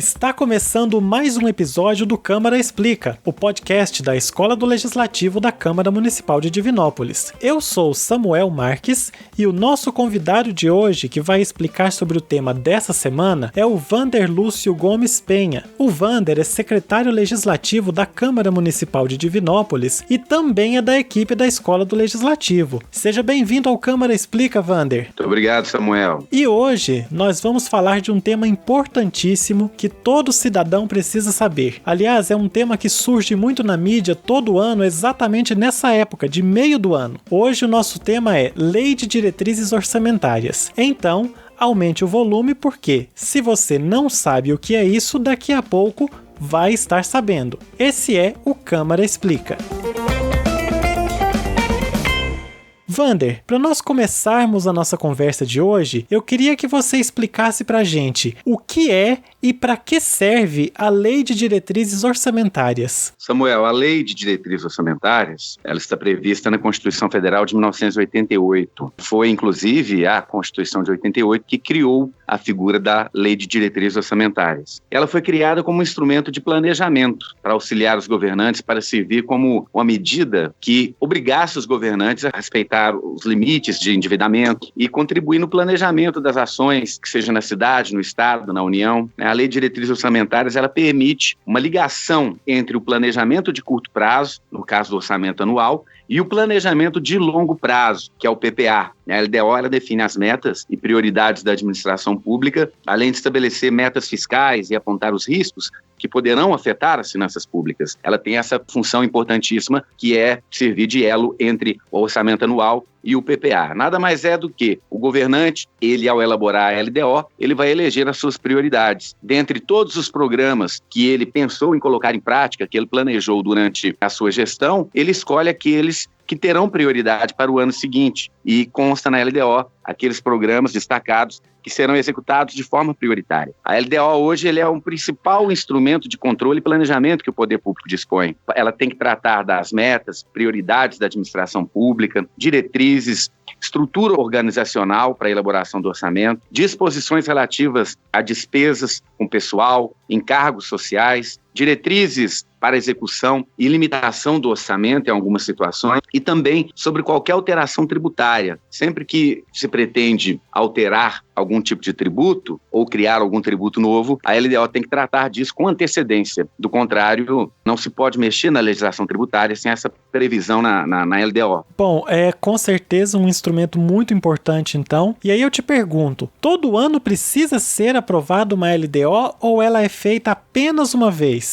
Está começando mais um episódio do Câmara Explica, o podcast da Escola do Legislativo da Câmara Municipal de Divinópolis. Eu sou Samuel Marques e o nosso convidado de hoje, que vai explicar sobre o tema dessa semana, é o Vander Lúcio Gomes Penha. O Vander é secretário legislativo da Câmara Municipal de Divinópolis e também é da equipe da Escola do Legislativo. Seja bem-vindo ao Câmara Explica, Vander. Muito obrigado, Samuel. E hoje nós vamos falar de um tema importantíssimo que todo cidadão precisa saber. Aliás, é um tema que surge muito na mídia todo ano, exatamente nessa época, de meio do ano. Hoje o nosso tema é Lei de Diretrizes Orçamentárias. Então, aumente o volume porque, se você não sabe o que é isso, daqui a pouco vai estar sabendo. Esse é o Câmara Explica. Vander, para nós começarmos a nossa conversa de hoje, eu queria que você explicasse para a gente o que é e para que serve a Lei de Diretrizes Orçamentárias. Samuel, a Lei de Diretrizes Orçamentárias, ela está prevista na Constituição Federal de 1988. Foi, inclusive, a Constituição de 88 que criou a figura da Lei de Diretrizes Orçamentárias. Ela foi criada como um instrumento de planejamento para auxiliar os governantes, para servir como uma medida que obrigasse os governantes a respeitar os limites de endividamento e contribuir no planejamento das ações, que seja na cidade, no estado, na União. A Lei de Diretrizes Orçamentárias, ela permite uma ligação entre o planejamento de curto prazo, no caso do orçamento anual, e o planejamento de longo prazo, que é o PPA. A LDO ela define as metas e prioridades da administração pública, além de estabelecer metas fiscais e apontar os riscos que poderão afetar as finanças públicas. Ela tem essa função importantíssima, que é servir de elo entre o orçamento anual e o PPA. Nada mais é do que o governante, ele ao elaborar a LDO, ele vai eleger as suas prioridades. Dentre todos os programas que ele pensou em colocar em prática, que ele planejou durante a sua gestão, ele escolhe aqueles que terão prioridade para o ano seguinte e consta na LDO aqueles programas destacados que serão executados de forma prioritária. A LDO hoje ele é um principal instrumento de controle e planejamento que o poder público dispõe. Ela tem que tratar das metas, prioridades da administração pública, diretrizes, estrutura organizacional para a elaboração do orçamento, disposições relativas a despesas com pessoal, encargos sociais, diretrizes para execução e limitação do orçamento em algumas situações e também sobre qualquer alteração tributária. Sempre que se pretende alterar algum tipo de tributo ou criar algum tributo novo, a LDO tem que tratar disso com antecedência. Do contrário, não se pode mexer na legislação tributária sem essa previsão na LDO. Bom, é com certeza um instrumento muito importante então. E aí eu te pergunto, todo ano precisa ser aprovada uma LDO ou ela é feita apenas uma vez?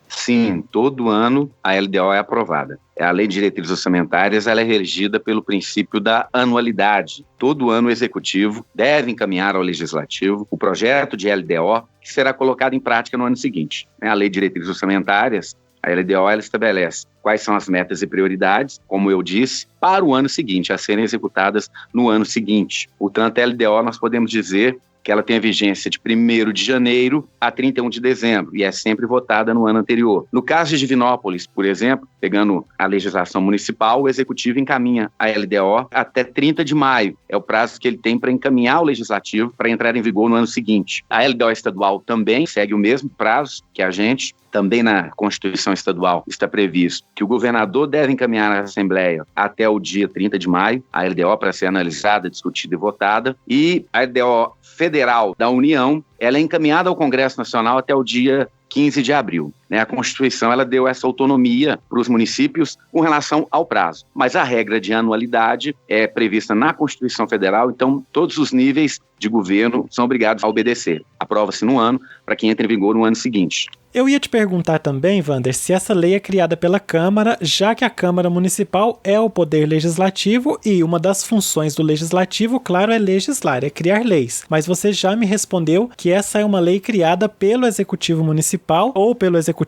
Sim, todo ano a LDO é aprovada. A Lei de Diretrizes Orçamentárias ela é regida pelo princípio da anualidade. Todo ano o Executivo deve encaminhar ao Legislativo o projeto de LDO que será colocado em prática no ano seguinte. A Lei de Diretrizes Orçamentárias, a LDO, ela estabelece quais são as metas e prioridades, como eu disse, para o ano seguinte, a serem executadas no ano seguinte. Portanto, a LDO nós podemos dizer que ela tem a vigência de 1º de janeiro a 31 de dezembro e é sempre votada no ano anterior. No caso de Divinópolis, por exemplo, pegando a legislação municipal, o Executivo encaminha a LDO até 30 de maio. É o prazo que ele tem para encaminhar o Legislativo para entrar em vigor no ano seguinte. A LDO estadual também segue o mesmo prazo que a gente. Também na Constituição Estadual está previsto que o governador deve encaminhar à Assembleia até o dia 30 de maio, a LDO para ser analisada, discutida e votada. E a LDO Federal da União, ela é encaminhada ao Congresso Nacional até o dia 15 de abril. A Constituição ela deu essa autonomia para os municípios com relação ao prazo. Mas a regra de anualidade é prevista na Constituição Federal, então todos os níveis de governo são obrigados a obedecer. Aprova-se no ano para que entre em vigor no ano seguinte. Eu ia te perguntar também, Vander, se essa lei é criada pela Câmara, já que a Câmara Municipal é o poder legislativo e uma das funções do legislativo, claro, é legislar, é criar leis. Mas você já me respondeu que essa é uma lei criada pelo Executivo Municipal ou pelo Executivo,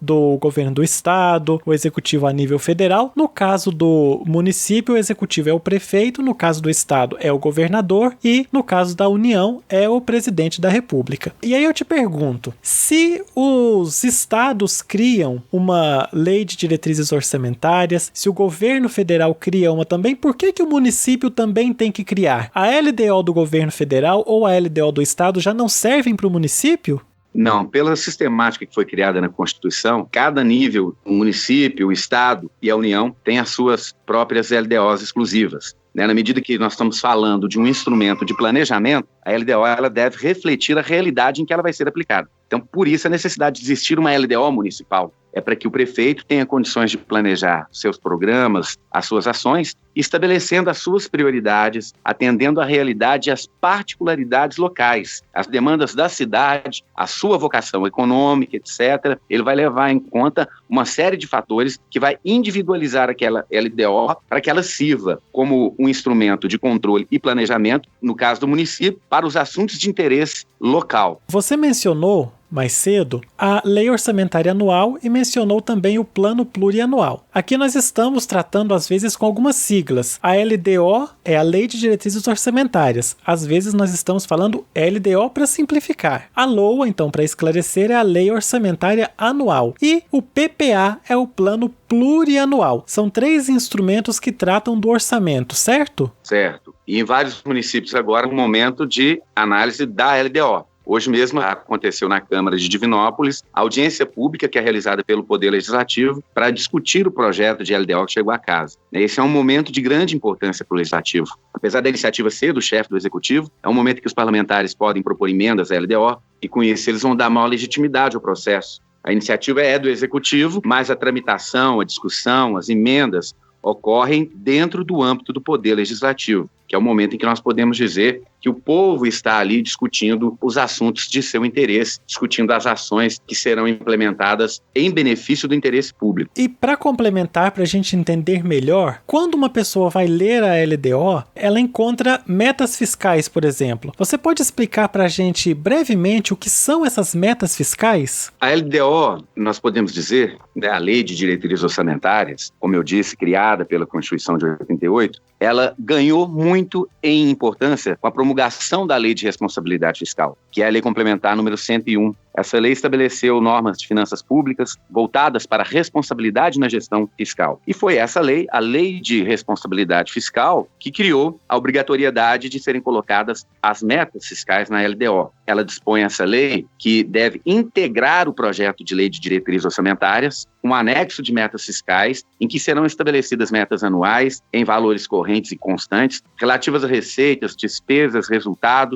do Governo do Estado, o Executivo a nível federal. No caso do município, o Executivo é o prefeito, no caso do Estado é o governador e no caso da União é o presidente da República. E aí eu te pergunto, se os estados criam uma lei de diretrizes orçamentárias, se o governo federal cria uma também, por que o município também tem que criar? A LDO do governo federal ou a LDO do estado já não servem para o município? Não, pela sistemática que foi criada na Constituição, cada nível, o município, o Estado e a União tem as suas próprias LDOs exclusivas. Na medida que nós estamos falando de um instrumento de planejamento, a LDO ela deve refletir a realidade em que ela vai ser aplicada. Então, por isso, a necessidade de existir uma LDO municipal é para que o prefeito tenha condições de planejar seus programas, as suas ações, estabelecendo as suas prioridades, atendendo à realidade e às particularidades locais, as demandas da cidade, a sua vocação econômica, etc. Ele vai levar em conta uma série de fatores que vai individualizar aquela LDO para que ela sirva como um instrumento de controle e planejamento, no caso do município, para os assuntos de interesse local. Você mencionou mais cedo a Lei Orçamentária Anual e mencionou também o Plano Plurianual. Aqui nós estamos tratando às vezes com algumas siglas. A LDO é a Lei de Diretrizes Orçamentárias. Às vezes nós estamos falando LDO para simplificar. A LOA, então, para esclarecer, é a Lei Orçamentária Anual. E o PPA é o Plano Plurianual. São 3 instrumentos que tratam do orçamento, certo? Certo. E em vários municípios agora, um momento de análise da LDO. Hoje mesmo aconteceu na Câmara de Divinópolis a audiência pública que é realizada pelo Poder Legislativo para discutir o projeto de LDO que chegou à casa. Esse é um momento de grande importância para o Legislativo. Apesar da iniciativa ser do chefe do Executivo, é um momento que os parlamentares podem propor emendas à LDO e com isso eles vão dar maior legitimidade ao processo. A iniciativa é do Executivo, mas a tramitação, a discussão, as emendas ocorrem dentro do âmbito do Poder Legislativo, que é o momento em que nós podemos dizer que o povo está ali discutindo os assuntos de seu interesse, discutindo as ações que serão implementadas em benefício do interesse público. E para complementar, para a gente entender melhor, quando uma pessoa vai ler a LDO, ela encontra metas fiscais, por exemplo. Você pode explicar para a gente brevemente o que são essas metas fiscais? A LDO, nós podemos dizer, a Lei de Diretrizes Orçamentárias, como eu disse, criada pela Constituição de 88, ela ganhou muito em importância com a promulgação da Lei de Responsabilidade Fiscal, que é a Lei Complementar número 101. Essa lei estabeleceu normas de finanças públicas voltadas para a responsabilidade na gestão fiscal. E foi essa lei, a Lei de Responsabilidade Fiscal, que criou a obrigatoriedade de serem colocadas as metas fiscais na LDO. Ela dispõe essa lei que deve integrar o projeto de lei de diretrizes orçamentárias, um anexo de metas fiscais, em que serão estabelecidas metas anuais em valores correntes e constantes, relativas a receitas, despesas, resultado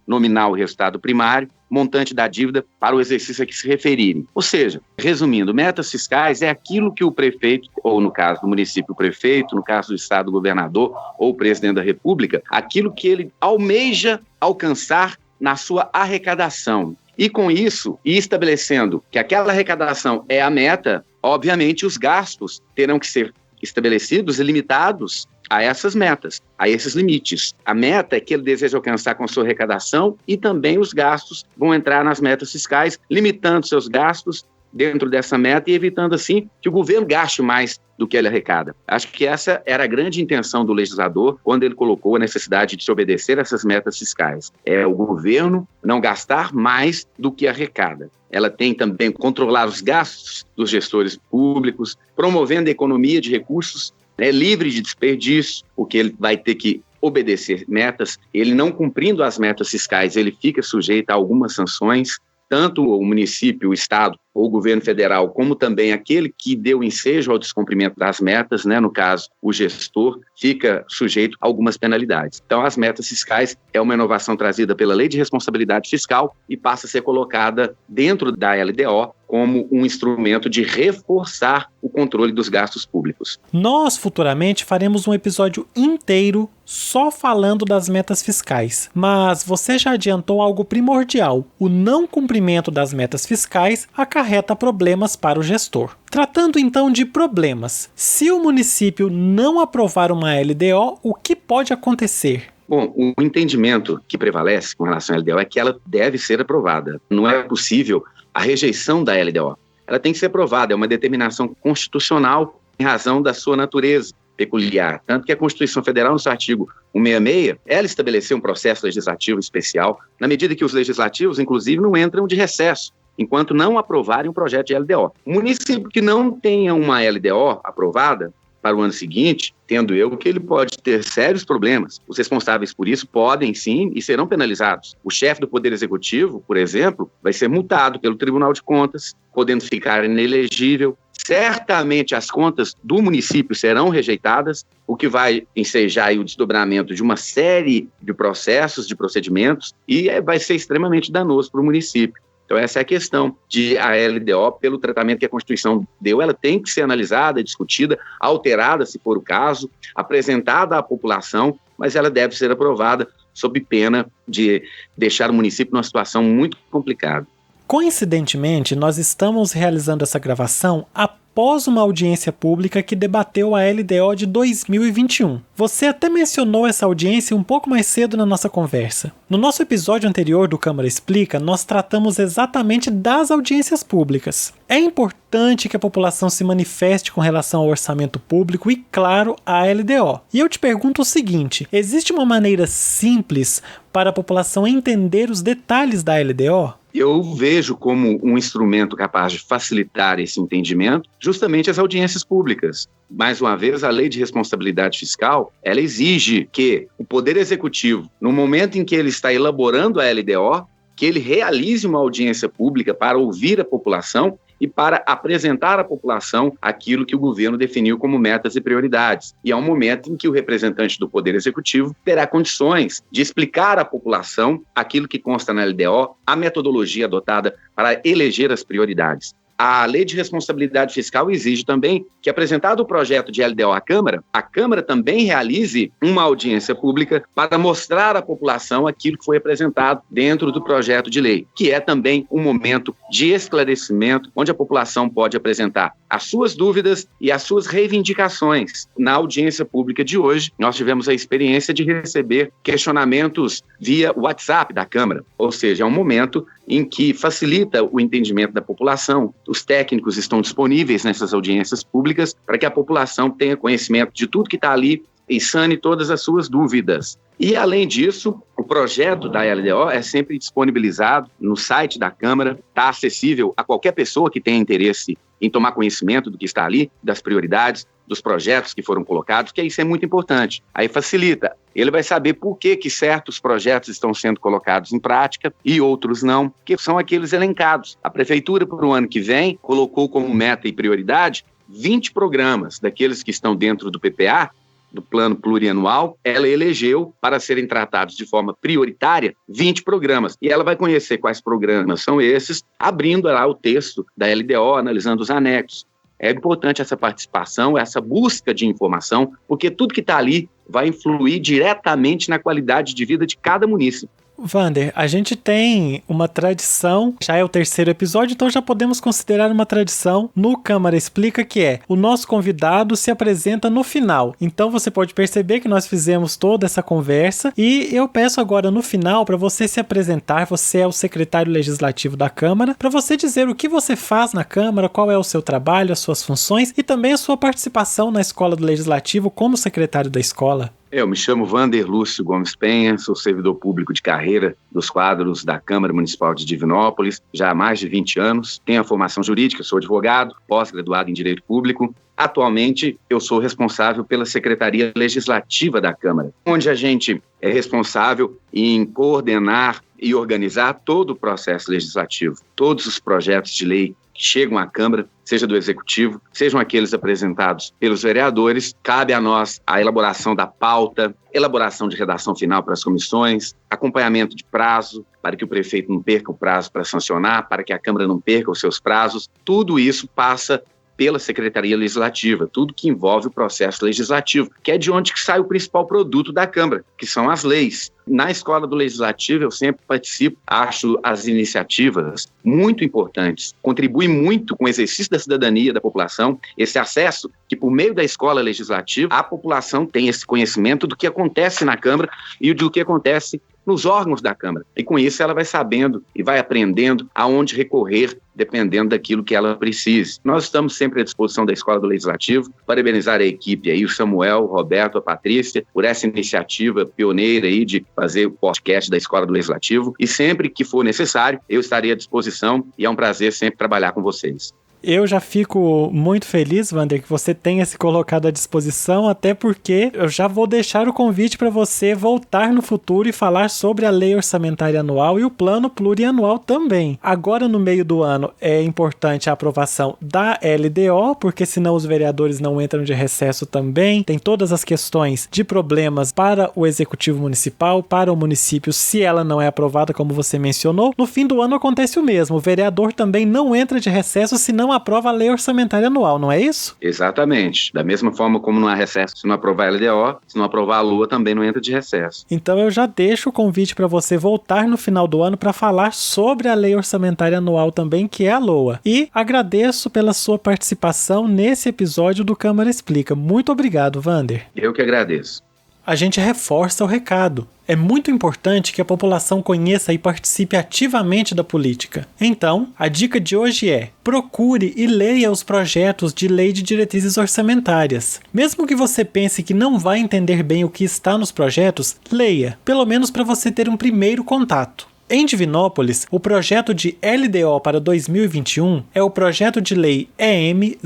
nominal e resultado primário, montante da dívida para o exercício a que se referirem. Ou seja, resumindo, metas fiscais é aquilo que o prefeito, ou no caso do município, o prefeito, no caso do estado, o governador ou o presidente da república, aquilo que ele almeja alcançar na sua arrecadação. E com isso, e estabelecendo que aquela arrecadação é a meta, obviamente os gastos terão que ser estabelecidos e limitados a essas metas, a esses limites. A meta é que ele deseja alcançar com a sua arrecadação e também os gastos vão entrar nas metas fiscais, limitando seus gastos dentro dessa meta e evitando, assim, que o governo gaste mais do que ele arrecada. Acho que essa era a grande intenção do legislador quando ele colocou a necessidade de se obedecer a essas metas fiscais. É o governo não gastar mais do que arrecada. Ela tem também que controlar os gastos dos gestores públicos, promovendo a economia de recursos livre de desperdício, porque ele vai ter que obedecer metas. Ele não cumprindo as metas fiscais, ele fica sujeito a algumas sanções, tanto o município, o estado ou o governo federal, como também aquele que deu ensejo ao descumprimento das metas, no caso, o gestor, fica sujeito a algumas penalidades. Então, as metas fiscais é uma inovação trazida pela Lei de Responsabilidade Fiscal e passa a ser colocada dentro da LDO como um instrumento de reforçar o controle dos gastos públicos. Nós, futuramente, faremos um episódio inteiro só falando das metas fiscais. Mas você já adiantou algo primordial. O não cumprimento das metas fiscais acarreta problemas para o gestor. Tratando então de problemas, se o município não aprovar uma LDO, o que pode acontecer? Bom, o entendimento que prevalece com relação à LDO é que ela deve ser aprovada. Não é possível a rejeição da LDO. Ela tem que ser aprovada, é uma determinação constitucional em razão da sua natureza peculiar. Tanto que a Constituição Federal, no seu artigo 166, ela estabeleceu um processo legislativo especial, na medida que os legislativos, inclusive, não entram de recesso, enquanto não aprovarem um projeto de LDO. O município que não tenha uma LDO aprovada, para o ano seguinte, tendo eu que ele pode ter sérios problemas. Os responsáveis por isso podem sim e serão penalizados. O chefe do Poder Executivo, por exemplo, vai ser multado pelo Tribunal de Contas, podendo ficar inelegível. Certamente as contas do município serão rejeitadas, o que vai ensejar aí o desdobramento de uma série de processos, de procedimentos, e vai ser extremamente danoso para o município. Então essa é a questão de a LDO, pelo tratamento que a Constituição deu, ela tem que ser analisada, discutida, alterada, se for o caso, apresentada à população, mas ela deve ser aprovada sob pena de deixar o município numa situação muito complicada. Coincidentemente, nós estamos realizando essa gravação após uma audiência pública que debateu a LDO de 2021. Você até mencionou essa audiência um pouco mais cedo na nossa conversa. No nosso episódio anterior do Câmara Explica, nós tratamos exatamente das audiências públicas. É importante que a população se manifeste com relação ao orçamento público e, claro, à LDO. E eu te pergunto o seguinte: existe uma maneira simples para a população entender os detalhes da LDO? Eu vejo como um instrumento capaz de facilitar esse entendimento justamente as audiências públicas. Mais uma vez, a Lei de Responsabilidade Fiscal, ela exige que o Poder Executivo, no momento em que ele está elaborando a LDO, que ele realize uma audiência pública para ouvir a população e para apresentar à população aquilo que o governo definiu como metas e prioridades. E é um momento em que o representante do Poder Executivo terá condições de explicar à população aquilo que consta na LDO, a metodologia adotada para eleger as prioridades. A Lei de Responsabilidade Fiscal exige também que, apresentado o projeto de LDO à Câmara, a Câmara também realize uma audiência pública para mostrar à população aquilo que foi apresentado dentro do projeto de lei, que é também um momento de esclarecimento, onde a população pode apresentar as suas dúvidas e as suas reivindicações. Na audiência pública de hoje, nós tivemos a experiência de receber questionamentos via WhatsApp da Câmara, ou seja, é um momento em que facilita o entendimento da população. Os técnicos estão disponíveis nessas audiências públicas para que a população tenha conhecimento de tudo que está ali e sane todas as suas dúvidas. E, além disso, o projeto da LDO é sempre disponibilizado no site da Câmara, está acessível a qualquer pessoa que tenha interesse em tomar conhecimento do que está ali, das prioridades, dos projetos que foram colocados, que isso é muito importante. Aí facilita. Ele vai saber por que certos projetos estão sendo colocados em prática e outros não, que são aqueles elencados. A Prefeitura, para o ano que vem, colocou como meta e prioridade 20 programas daqueles que estão dentro do PPA, do Plano Plurianual. Ela elegeu para serem tratados de forma prioritária 20 programas. E ela vai conhecer quais programas são esses, abrindo lá o texto da LDO, analisando os anexos. É importante essa participação, essa busca de informação, porque tudo que está ali vai influir diretamente na qualidade de vida de cada munícipe. Vander, a gente tem uma tradição, já é o 3º episódio, então já podemos considerar uma tradição no Câmara Explica, que é o nosso convidado se apresenta no final. Então você pode perceber que nós fizemos toda essa conversa e eu peço agora no final para você se apresentar. Você é o secretário legislativo da Câmara, para você dizer o que você faz na Câmara, qual é o seu trabalho, as suas funções e também a sua participação na Escola do Legislativo como secretário da escola. Eu me chamo Vander Lúcio Gomes Penha, sou servidor público de carreira dos quadros da Câmara Municipal de Divinópolis, já há mais de 20 anos. Tenho a formação jurídica, sou advogado, pós-graduado em Direito Público. Atualmente, eu sou responsável pela Secretaria Legislativa da Câmara, onde a gente é responsável em coordenar e organizar todo o processo legislativo, todos os projetos de lei que chegam à Câmara, seja do Executivo, sejam aqueles apresentados pelos vereadores. Cabe a nós a elaboração da pauta, elaboração de redação final para as comissões, acompanhamento de prazo, para que o prefeito não perca o prazo para sancionar, para que a Câmara não perca os seus prazos. Tudo isso passa pela Secretaria Legislativa, tudo que envolve o processo legislativo, que é de onde que sai o principal produto da Câmara, que são as leis. Na Escola do Legislativo eu sempre participo, acho as iniciativas muito importantes, contribui muito com o exercício da cidadania da população, esse acesso que por meio da Escola Legislativa a população tem esse conhecimento do que acontece na Câmara e do que acontece nos órgãos da Câmara. E com isso ela vai sabendo e vai aprendendo aonde recorrer, dependendo daquilo que ela precise. Nós estamos sempre à disposição da Escola do Legislativo. Parabenizar a equipe aí, o Samuel, o Roberto, a Patrícia, por essa iniciativa pioneira aí de fazer o podcast da Escola do Legislativo. E sempre que for necessário, eu estarei à disposição e é um prazer sempre trabalhar com vocês. Eu já fico muito feliz, Wander, que você tenha se colocado à disposição, até porque eu já vou deixar o convite para você voltar no futuro e falar sobre a Lei Orçamentária Anual e o Plano Plurianual também. Agora, no meio do ano, é importante a aprovação da LDO, porque senão os vereadores não entram de recesso também. Tem todas as questões de problemas para o Executivo Municipal, para o município, se ela não é aprovada, como você mencionou. No fim do ano acontece o mesmo. O vereador também não entra de recesso se não aprova a Lei Orçamentária Anual, não é isso? Exatamente. Da mesma forma como não há recesso se não aprovar a LDO, se não aprovar a LOA também não entra de recesso. Então eu já deixo o convite para você voltar no final do ano para falar sobre a Lei Orçamentária Anual também, que é a LOA. E agradeço pela sua participação nesse episódio do Câmara Explica. Muito obrigado, Wander. Eu que agradeço. A gente reforça o recado. É muito importante que a população conheça e participe ativamente da política. Então, a dica de hoje é: procure e leia os projetos de lei de diretrizes orçamentárias. Mesmo que você pense que não vai entender bem o que está nos projetos, leia, pelo menos para você ter um primeiro contato. Em Divinópolis, o projeto de LDO para 2021 é o projeto de lei EM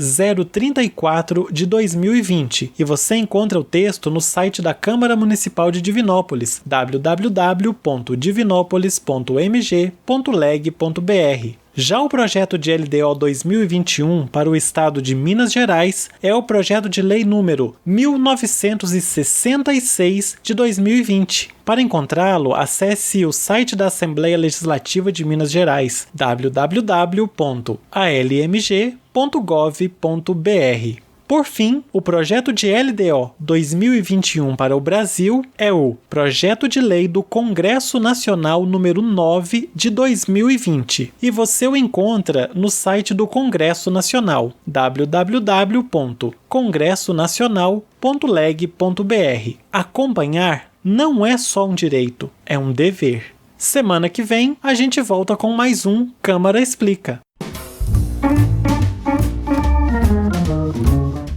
034 de 2020 e você encontra o texto no site da Câmara Municipal de Divinópolis, www.divinópolis.mg.leg.br. Já o projeto de LDO 2021 para o estado de Minas Gerais é o projeto de lei número 1966 de 2020. Para encontrá-lo, acesse o site da Assembleia Legislativa de Minas Gerais, www.almg.gov.br. Por fim, o projeto de LDO 2021 para o Brasil é o Projeto de Lei do Congresso Nacional número 9 de 2020 e você o encontra no site do Congresso Nacional, www.congressonacional.leg.br. Acompanhar não é só um direito, é um dever. Semana que vem a gente volta com mais um Câmara Explica.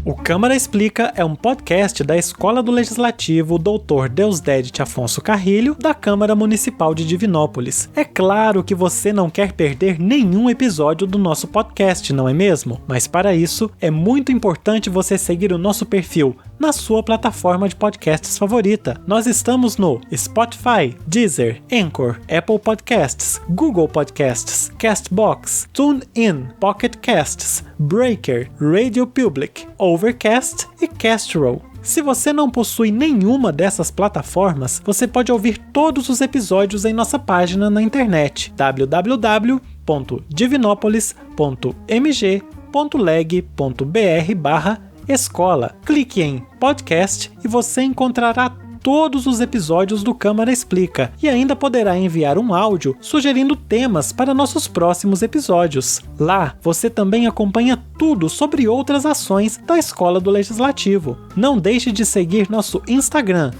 O Câmara Explica é um podcast da Escola do Legislativo Dr. Deusdedit Afonso Carrilho, da Câmara Municipal de Divinópolis. É claro que você não quer perder nenhum episódio do nosso podcast, não é mesmo? Mas para isso, é muito importante você seguir o nosso perfil na sua plataforma de podcasts favorita. Nós estamos no Spotify, Deezer, Anchor, Apple Podcasts, Google Podcasts, Castbox, TuneIn, Pocket Casts, Breaker, Radio Public, Overcast e Castro. Se você não possui nenhuma dessas plataformas, você pode ouvir todos os episódios em nossa página na internet, www.divinopolis.mg.leg.br/escola. Clique em podcast e você encontrará todos os episódios do Câmara Explica e ainda poderá enviar um áudio sugerindo temas para nossos próximos episódios. Lá, você também acompanha tudo sobre outras ações da Escola do Legislativo. Não deixe de seguir nosso Instagram,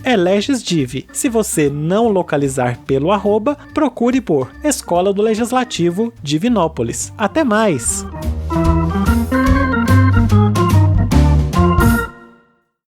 @elegesdiv. Se você não localizar pelo @, procure por Escola do Legislativo Divinópolis. Até mais!